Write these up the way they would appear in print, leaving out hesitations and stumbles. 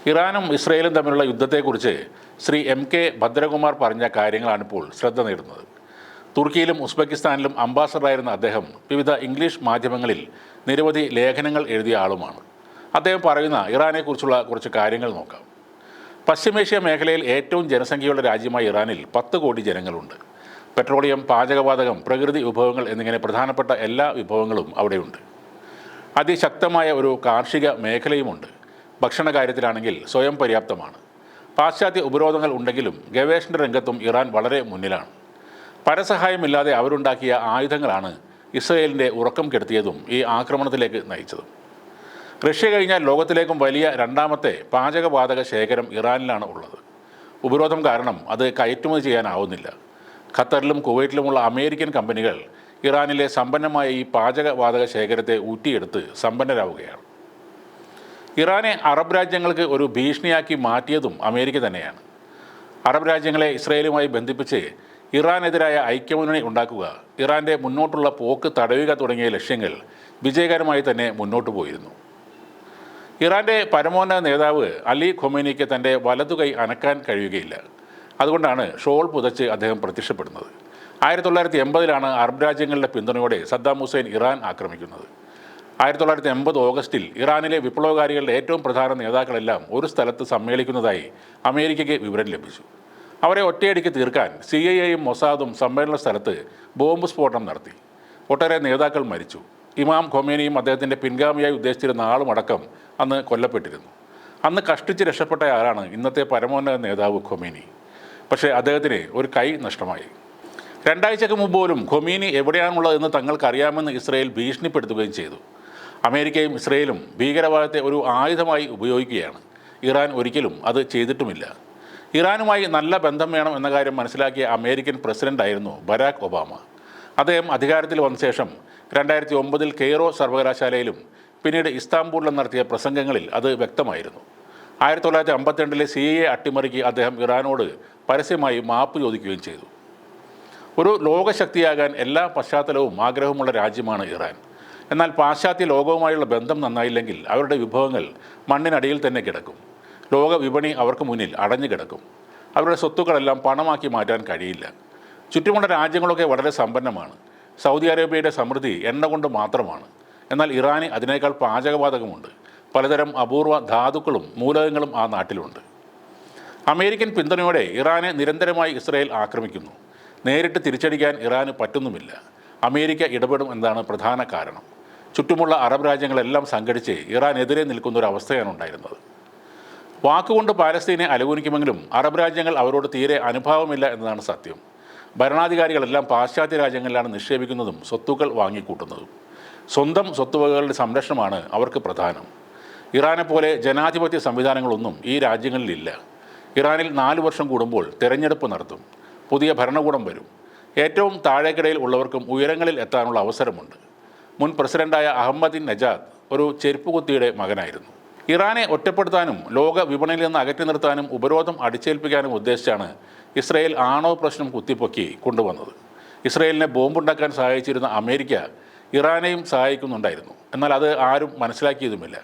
ഇറാനും ഇസ്രയേലും തമ്മിലുള്ള യുദ്ധത്തെക്കുറിച്ച് ശ്രീ എം.കെ. ഭദ്രകുമാർ പറഞ്ഞ കാര്യങ്ങളാണിപ്പോൾ ശ്രദ്ധ നേടുന്നത്. തുർക്കിയിലും ഉസ്ബെക്കിസ്ഥാനിലും അംബാസഡറായിരുന്ന അദ്ദേഹം വിവിധ ഇംഗ്ലീഷ് മാധ്യമങ്ങളിൽ നിരവധി ലേഖനങ്ങൾ എഴുതിയ ആളുമാണ്. അദ്ദേഹം പറയുന്ന ഇറാനെക്കുറിച്ചുള്ള കുറച്ച് കാര്യങ്ങൾ നോക്കാം. പശ്ചിമേഷ്യ മേഖലയിൽ ഏറ്റവും ജനസംഖ്യയുള്ള രാജ്യമായ ഇറാനിൽ 10 കോടി ജനങ്ങളുണ്ട്. പെട്രോളിയം, പാചകവാതകം, പ്രകൃതി വിഭവങ്ങൾ എന്നിങ്ങനെ പ്രധാനപ്പെട്ട എല്ലാ വിഭവങ്ങളും അവിടെയുണ്ട്. അതിശക്തമായ ഒരു കാർഷിക മേഖലയുമുണ്ട്. ഭക്ഷണ കാര്യത്തിലാണെങ്കിൽ സ്വയം പര്യാപ്തമാണ്. പാശ്ചാത്യ ഉപരോധങ്ങൾ ഉണ്ടെങ്കിലും ഗവേഷണ രംഗത്തും ഇറാൻ വളരെ മുന്നിലാണ്. പരസഹായമില്ലാതെ അവരുണ്ടാക്കിയ ആയുധങ്ങളാണ് ഇസ്രയേലിൻ്റെ ഉറക്കം കെടുത്തിയതും ഈ ആക്രമണത്തിലേക്ക് നയിച്ചതും. റഷ്യ കഴിഞ്ഞാൽ ലോകത്തിലേക്കും വലിയ രണ്ടാമത്തെ പാചകവാതക ശേഖരം ഇറാനിലാണ് ഉള്ളത്. ഉപരോധം കാരണം അത് കയറ്റുമതി ചെയ്യാനാവുന്നില്ല. ഖത്തറിലും കുവൈറ്റിലുമുള്ള അമേരിക്കൻ കമ്പനികൾ ഇറാനിലെ സമ്പന്നമായ ഈ പാചകവാതക ശേഖരത്തെ ഊറ്റിയെടുത്ത് സമ്പന്നരാവുകയാണ്. ഇറാനെ അറബ് രാജ്യങ്ങൾക്ക് ഒരു ഭീഷണിയാക്കി മാറ്റിയതും അമേരിക്ക തന്നെയാണ്. അറബ് രാജ്യങ്ങളെ ഇസ്രയേലുമായി ബന്ധിപ്പിച്ച് ഇറാനെതിരായ ഐക്യമുന്നണി ഉണ്ടാക്കുക, ഇറാൻ്റെ മുന്നോട്ടുള്ള പോക്ക് തടയുക തുടങ്ങിയ ലക്ഷ്യങ്ങൾ വിജയകരമായി തന്നെ മുന്നോട്ട് പോയിരുന്നു. ഇറാൻ്റെ പരമോന്നത നേതാവ് അലി ഖൊമേനിക്ക് തൻ്റെ വലതുകൈ അനക്കാൻ കഴിയുകയില്ല. അതുകൊണ്ടാണ് ഷോൾ പുതച്ച് അദ്ദേഹം പ്രത്യക്ഷപ്പെടുന്നത്. 1980 അറബ് രാജ്യങ്ങളുടെ പിന്തുണയോടെ സദ്ദാം ഹുസൈൻ ഇറാൻ ആക്രമിക്കുന്നത്. 1980 ഓഗസ്റ്റിൽ ഇറാനിലെ വിപ്ലവകാരികളുടെ ഏറ്റവും പ്രധാന നേതാക്കളെല്ലാം ഒരു സ്ഥലത്ത് സമ്മേളിക്കുന്നതായി അമേരിക്കയ്ക്ക് വിവരം ലഭിച്ചു. അവരെ ഒറ്റയടിക്ക് തീർക്കാൻ CIA-യും മൊസാദും സമ്മേളന സ്ഥലത്ത് ബോംബ് സ്ഫോടനം നടത്തി. ഒട്ടേറെ നേതാക്കൾ മരിച്ചു. ഇമാം ഖൊമേനിയും അദ്ദേഹത്തിൻ്റെ പിൻഗാമിയായി ഉദ്ദേശിച്ചിരുന്ന ആളുമടക്കം അന്ന് കൊല്ലപ്പെട്ടിരുന്നു. അന്ന് കഷ്ടിച്ച് രക്ഷപ്പെട്ട ആളാണ് ഇന്നത്തെ പരമോന്നത നേതാവ് ഖൊമേനി. പക്ഷേ അദ്ദേഹത്തിന് ഒരു കൈ നഷ്ടമായി. 2 ആഴ്ചക്ക് മുമ്പ് പോലും ഖൊമേനി എവിടെയാണുള്ളതെന്ന് തങ്ങൾക്കറിയാമെന്ന് ഇസ്രയേൽ ഭീഷണിപ്പെടുത്തുകയും ചെയ്തു. അമേരിക്കയും ഇസ്രയേലും ഭീകരവാദത്തെ ഒരു ആയുധമായി ഉപയോഗിക്കുകയാണ്. ഇറാൻ ഒരിക്കലും അത് ചെയ്തിട്ടുമില്ല. ഇറാനുമായി നല്ല ബന്ധം വേണം എന്ന കാര്യം മനസ്സിലാക്കിയ അമേരിക്കൻ പ്രസിഡൻ്റായിരുന്നു ബരാക് ഒബാമ. അദ്ദേഹം അധികാരത്തിൽ വന്ന ശേഷം 2009 കെയ്റോ സർവകലാശാലയിലും പിന്നീട് ഇസ്താംബൂളിലും നടത്തിയ പ്രസംഗങ്ങളിൽ അത് വ്യക്തമായിരുന്നു. 1952 CIA അട്ടിമറിക്ക് അദ്ദേഹം ഇറാനോട് പരസ്യമായി മാപ്പ് ചോദിക്കുകയും ചെയ്തു. ഒരു ലോകശക്തിയാകാൻ എല്ലാ പശ്ചാത്തലവും ആഗ്രഹമുള്ള രാജ്യമാണ് ഇറാൻ. എന്നാൽ പാശ്ചാത്യ ലോകവുമായുള്ള ബന്ധം നന്നായില്ലെങ്കിൽ അവരുടെ വിഭവങ്ങൾ മണ്ണിനടിയിൽ തന്നെ കിടക്കും. ലോക വിപണി അവർക്ക് മുന്നിൽ അടഞ്ഞു കിടക്കും. അവരുടെ സ്വത്തുക്കളെല്ലാം പണമാക്കി മാറ്റാൻ കഴിയില്ല. ചുറ്റുമുള്ള രാജ്യങ്ങളൊക്കെ വളരെ സമ്പന്നമാണ്. സൗദി അറേബ്യയുടെ സമൃദ്ധി എണ്ണ കൊണ്ട് മാത്രമാണ്. എന്നാൽ ഇറാന് അതിനേക്കാൾ പാചകവാതകമുണ്ട്. പലതരം അപൂർവ ധാതുക്കളും മൂലകങ്ങളും ആ നാട്ടിലുണ്ട്. അമേരിക്കൻ പിന്തുണയോടെ ഇറാനെ നിരന്തരമായി ഇസ്രയേൽ ആക്രമിക്കുന്നു. നേരിട്ട് തിരിച്ചടിക്കാൻ ഇറാന് പറ്റുന്നുമില്ല. അമേരിക്ക ഇടപെടും എന്നതാണ് പ്രധാന കാരണം. ചുറ്റുമുള്ള അറബ് രാജ്യങ്ങളെല്ലാം സംഘടിച്ച് ഇറാനെതിരെ നിൽക്കുന്നൊരവസ്ഥയാണ് ഉണ്ടായിരുന്നത്. വാക്കുകൊണ്ട് പാലസ്തീനെ അനുകൂലിക്കുമെങ്കിലും അറബ് രാജ്യങ്ങൾ അവരോട് തീരെ അനുഭാവമില്ല എന്നതാണ് സത്യം. ഭരണാധികാരികളെല്ലാം പാശ്ചാത്യ രാജ്യങ്ങളിലാണ് നിക്ഷേപിക്കുന്നതും സ്വത്തുക്കൾ വാങ്ങിക്കൂട്ടുന്നതും. സ്വന്തം സ്വത്തുവകകളുടെ സംരക്ഷണമാണ് അവർക്ക് പ്രധാനം. ഇറാനെ പോലെ ജനാധിപത്യ സംവിധാനങ്ങളൊന്നും ഈ രാജ്യങ്ങളിലില്ല. ഇറാനിൽ 4 വർഷം കൂടുമ്പോൾ തെരഞ്ഞെടുപ്പ് നടത്തും. പുതിയ ഭരണകൂടം വരും. ഏറ്റവും താഴേക്കിടയിൽ ഉള്ളവർക്കും ഉയരങ്ങളിൽ എത്താനുള്ള അവസരമുണ്ട്. മുൻ പ്രസിഡൻ്റായ അഹമ്മദിൻ നജാദ് ഒരു ചെരുപ്പുകുത്തിയുടെ മകനായിരുന്നു. ഇറാനെ ഒറ്റപ്പെടുത്താനും ലോക വിപണിയിൽ നിന്ന് അകറ്റി നിർത്താനും ഉപരോധം അടിച്ചേൽപ്പിക്കാനും ഉദ്ദേശിച്ചാണ് ഇസ്രയേൽ ആണവ പ്രശ്നം കുത്തിപ്പൊക്കി കൊണ്ടുവന്നത്. ഇസ്രയേലിനെ ബോംബുണ്ടാക്കാൻ സഹായിച്ചിരുന്ന അമേരിക്ക ഇറാനെയും സഹായിക്കുന്നുണ്ടായിരുന്നു. എന്നാൽ അത് ആരും മനസ്സിലാക്കിയതുമില്ല.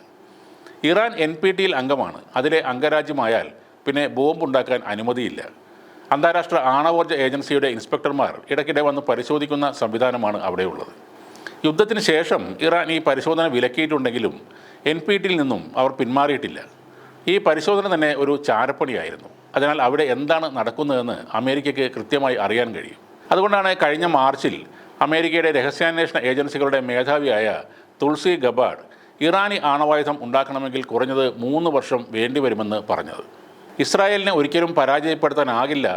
ഇറാൻ NPT-യിൽ അംഗമാണ്. അതിലെ അംഗരാജ്യമായാൽ പിന്നെ ബോംബുണ്ടാക്കാൻ അനുമതിയില്ല. അന്താരാഷ്ട്ര ആണവോർജ്ജ ഏജൻസിയുടെ ഇൻസ്പെക്ടർമാർ ഇടയ്ക്കിടെ വന്ന് പരിശോധിക്കുന്ന സംവിധാനമാണ് അവിടെയുള്ളത്. യുദ്ധത്തിന് ശേഷം ഇറാൻ ഈ പരിശോധന വിലക്കിയിട്ടുണ്ടെങ്കിലും NPT-യിൽ നിന്നും അവർ പിന്മാറിയിട്ടില്ല. ഈ പരിശോധന തന്നെ ഒരു ചാരപ്പണിയായിരുന്നു. അതിനാൽ അവിടെ എന്താണ് നടക്കുന്നതെന്ന് അമേരിക്കയ്ക്ക് കൃത്യമായി അറിയാൻ കഴിയും. അതുകൊണ്ടാണ് കഴിഞ്ഞ മാർച്ചിൽ അമേരിക്കയുടെ രഹസ്യാന്വേഷണ ഏജൻസികളുടെ മേധാവിയായ തുൾസി ഗബാർഡ് ഇറാനി ആണവായുധം ഉണ്ടാക്കണമെങ്കിൽ കുറഞ്ഞത് 3 വർഷം വേണ്ടിവരുമെന്ന് പറഞ്ഞത്. ഇസ്രായേലിനെ ഒരിക്കലും പരാജയപ്പെടുത്താനാകില്ല.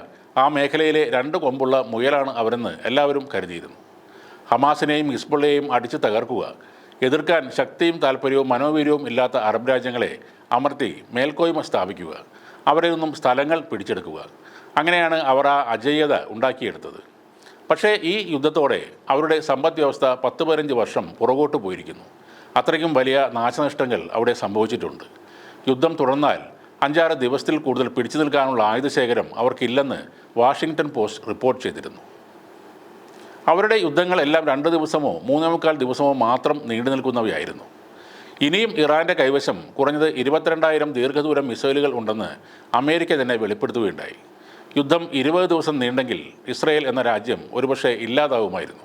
ആ മേഖലയിലെ 2 കൊമ്പുള്ള മുയലാണ് അവരെന്ന് എല്ലാവരും കരുതിയിരുന്നു. ഹമാസിനെയും ഹിസ്ബുള്ളയെയും അടിച്ചു തകർക്കുക, എതിർക്കാൻ ശക്തിയും താല്പര്യവും മനോവീര്യവും ഇല്ലാത്ത അറബ് രാജ്യങ്ങളെ അമർത്തി മേൽക്കോയ്മ സ്ഥാപിക്കുക, അവരിൽ നിന്നും സ്ഥലങ്ങൾ പിടിച്ചെടുക്കുക. അങ്ങനെയാണ് അവർ ആ അജയ്യത ഉണ്ടാക്കിയെടുത്തത്. പക്ഷേ ഈ യുദ്ധത്തോടെ അവരുടെ സമ്പദ് വ്യവസ്ഥ 10-15 വർഷം പുറകോട്ട് പോയിരിക്കുന്നു. അത്രയ്ക്കും വലിയ നാശനഷ്ടങ്ങൾ അവിടെ സംഭവിച്ചിട്ടുണ്ട്. യുദ്ധം തുടർന്നാൽ 5-6 ദിവസത്തിൽ കൂടുതൽ പിടിച്ചു നിൽക്കാനുള്ള ആയുധശേഖരം അവർക്കില്ലെന്ന് വാഷിങ്ടൺ പോസ്റ്റ് റിപ്പോർട്ട് ചെയ്തിരുന്നു. അവരുടെ യുദ്ധങ്ങളെല്ലാം 2 ദിവസമോ 3.25 ദിവസമോ മാത്രം നീണ്ടു നിൽക്കുന്നവയായിരുന്നു. ഇനിയും ഇറാൻ്റെ കൈവശം കുറഞ്ഞത് 22,000 ദീർഘദൂരം മിസൈലുകൾ ഉണ്ടെന്ന് അമേരിക്ക തന്നെ വെളിപ്പെടുത്തുകയുണ്ടായി. യുദ്ധം 20 ദിവസം നീണ്ടെങ്കിൽ ഇസ്രയേൽ എന്ന രാജ്യം ഒരുപക്ഷെ ഇല്ലാതാവുമായിരുന്നു.